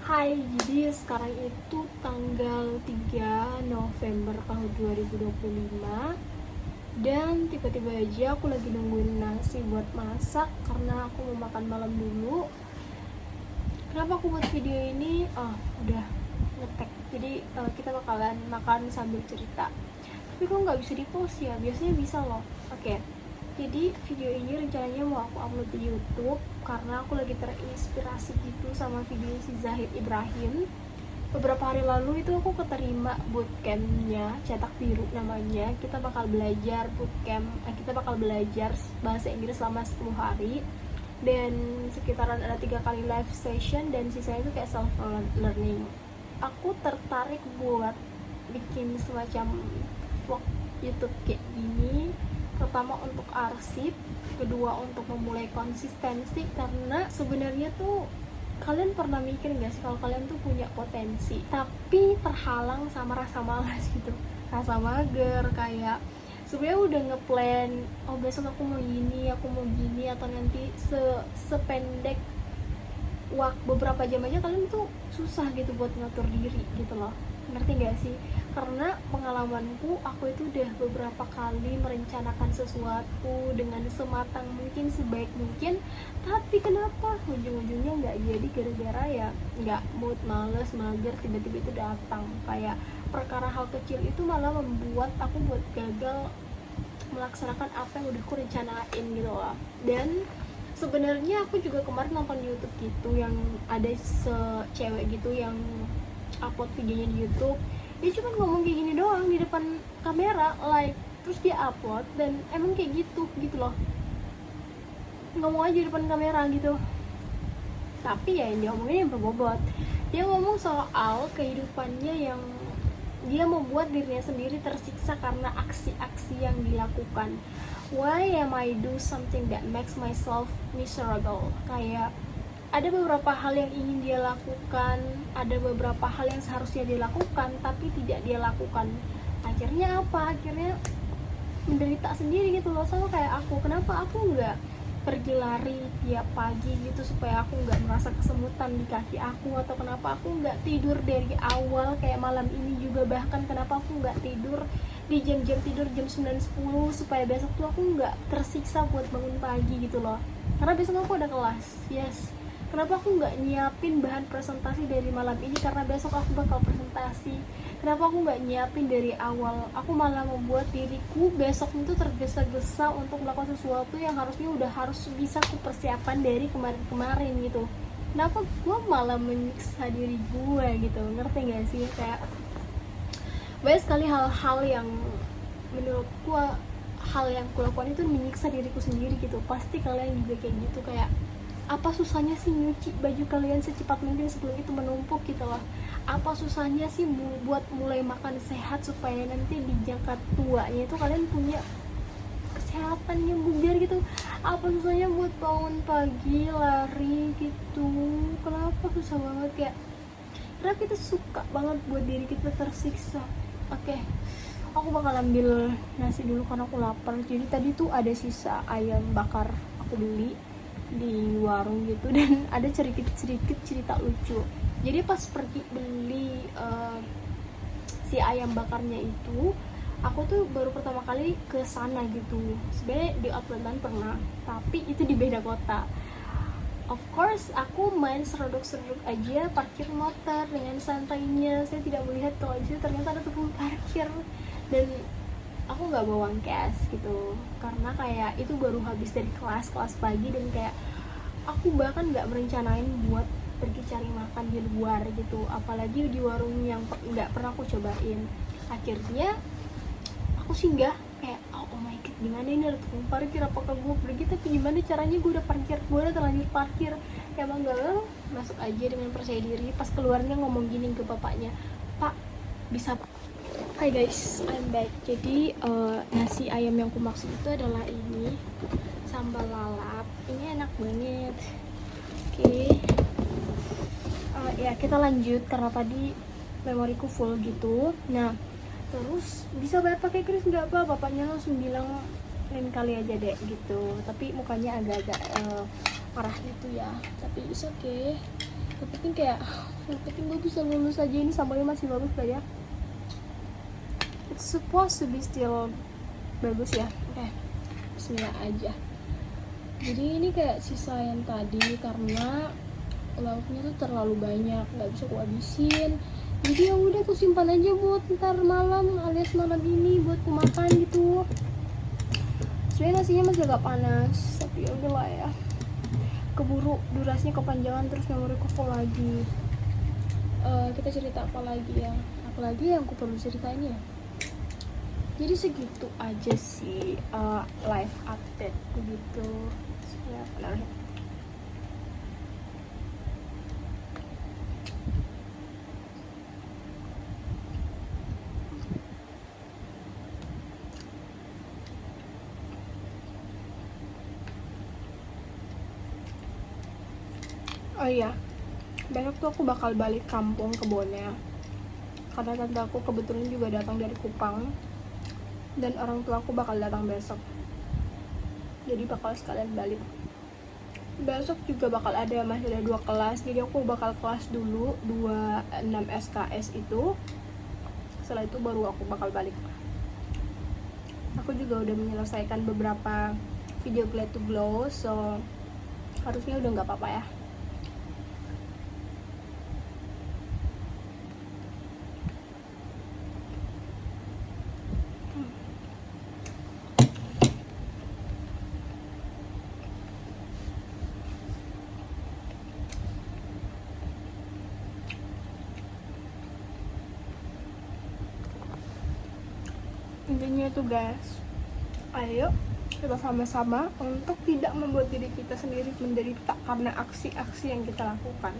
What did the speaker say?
Hai, jadi sekarang itu tanggal 3 November tahun 2025. Dan tiba-tiba aja aku lagi nungguin nasi buat masak karena aku mau makan malam dulu. Kenapa aku buat video ini? Udah ngetek. Jadi kita bakalan makan sambil cerita. Tapi kok nggak bisa di-post ya? Biasanya bisa loh. Oke. Jadi video ini rencananya mau aku upload di YouTube karena aku lagi terinspirasi gitu sama video si Zahid Ibrahim. Beberapa hari lalu itu aku keterima bootcampnya Cetak Biru namanya. Kita bakal belajar bahasa Inggris selama 10 hari dan sekitaran ada 3 kali live session dan sisanya itu kayak self learning. Aku tertarik buat bikin semacam vlog YouTube kayak gini, pertama untuk arsip, kedua untuk memulai konsistensi. Karena sebenarnya tuh kalian pernah mikir gak sih kalau kalian tuh punya potensi tapi terhalang sama rasa malas gitu, rasa mager, kayak sebenarnya udah ngeplan, besok aku mau gini, atau nanti sependek waktu beberapa jam aja kalian tuh susah gitu buat ngatur diri gitu loh. Ngerti gak sih? Karena pengalamanku, aku itu udah beberapa kali merencanakan sesuatu dengan sematang mungkin, sebaik mungkin, tapi kenapa ujung-ujungnya nggak jadi gara-gara ya nggak mood, males, mager, tiba-tiba itu datang. Kayak perkara hal kecil itu malah membuat aku buat gagal melaksanakan apa yang udah aku rencanain gitu loh. Dan sebenarnya aku juga kemarin nonton YouTube gitu, yang ada cewek gitu yang upload videonya di YouTube. Dia cuma ngomong kayak gini doang di depan kamera, terus dia upload dan emang kayak gitu loh, ngomong aja di depan kamera gitu. Tapi ya yang dia ngomongin yang berbobot. Dia ngomong soal kehidupannya yang dia membuat dirinya sendiri tersiksa karena aksi-aksi yang dilakukan. Why am I do something that makes myself miserable? Kayak ada beberapa hal yang ingin dia lakukan, ada beberapa hal yang seharusnya dia lakukan tapi tidak dia lakukan. Akhirnya apa? Akhirnya menderita sendiri gitu loh. Sama kayak aku, kenapa aku nggak pergi lari tiap pagi gitu supaya aku nggak merasa kesemutan di kaki aku, atau kenapa aku nggak tidur dari awal kayak malam ini juga, bahkan kenapa aku nggak tidur di jam-jam tidur jam 9-10 supaya besok tuh aku nggak tersiksa buat bangun pagi gitu loh. Karena besok aku ada kelas, yes. Kenapa aku nggak nyiapin bahan presentasi dari malam ini karena besok aku bakal presentasi. Kenapa aku nggak nyiapin dari awal? Aku malah membuat diriku besok itu tergesa-gesa untuk melakukan sesuatu yang harus bisa aku persiapan dari kemarin-kemarin gitu. Kenapa gue malah menyiksa diri gue gitu? Ngerti gak sih? Kayak banyak sekali hal-hal yang menurutku hal yang kulakukan itu menyiksa diriku sendiri gitu. Pasti kalian juga kayak gitu, kayak apa susahnya sih nyuci baju kalian secepat mungkin sebelum itu menumpuk gitu loh. Apa susahnya sih buat mulai makan sehat supaya nanti di jangka tuanya itu kalian punya kesehatan yang bugar gitu. Apa susahnya buat bangun pagi lari gitu? Kenapa susah banget? Kayak karena kita suka banget buat diri kita tersiksa. Oke, aku bakal ambil nasi dulu karena aku lapar. Jadi tadi tuh ada sisa ayam bakar aku beli di warung gitu, dan ada sedikit cerita lucu. Jadi pas pergi beli si ayam bakarnya itu, aku tuh baru pertama kali ke sana gitu. Sebenarnya di Outland pernah, tapi itu di beda kota. Of course, aku main seruduk-seruduk aja, parkir motor dengan santainya. Saya tidak melihat kalau di situ ternyata ada tukang parkir, dan aku nggak bawa cash gitu karena kayak itu baru habis dari kelas pagi, dan kayak aku bahkan nggak merencanain buat pergi cari makan di luar gitu, apalagi di warung yang nggak pernah aku cobain. Akhirnya aku singgah kayak oh my god, gimana ini ada tukang parkir, apakah gue pergi, tapi gimana caranya, gue udah terlanjur parkir. Ya bang, gak, masuk aja dengan percaya diri. Pas keluarnya ngomong gini ke bapaknya, pak bisa. Hai guys, I'm back. Jadi nasi ayam yang aku maksud itu adalah ini, sambal lalap. Ini enak banget. Oke. Ya kita lanjut karena tadi memoriku full gitu. Nah, terus bisa bayar pakai kris nggak apa? Bapaknya langsung bilang lain kali aja deh gitu. Tapi mukanya agak-agak marah gitu ya. Tapi it's okay. Yang penting kayak yang penting gue bisa lulus aja, ini sambalnya masih bagus lah ya, it's supposed to be still bagus ya. Oke, bismillah aja. Jadi ini kayak sisa yang tadi karena lauknya tuh terlalu banyak, nggak bisa gue habisin. Jadi ya udah tuh simpan aja buat ntar malam alias malam ini buat gue makan gitu. Sebenarnya nasinya masih agak panas, tapi ya udahlah ya. Keburu durasinya kepanjangan terus memori full lagi. Kita cerita apa lagi yang aku perlu ceritain ya. Jadi segitu aja sih live update begitu. Bismillahirrahmanirrahim. Oh iya, besok tuh aku bakal balik kampung ke Bone karena tante aku kebetulan juga datang dari Kupang dan orang tua aku bakal datang besok, jadi bakal sekalian balik. Besok juga bakal masih ada 2 kelas, jadi aku bakal kelas dulu 26 SKS itu, setelah itu baru aku bakal balik. Aku juga udah menyelesaikan beberapa video Glad to Glow, so harusnya udah nggak apa-apa ya. Intinya itu guys, ayo kita sama-sama untuk tidak membuat diri kita sendiri menderita karena aksi-aksi yang kita lakukan.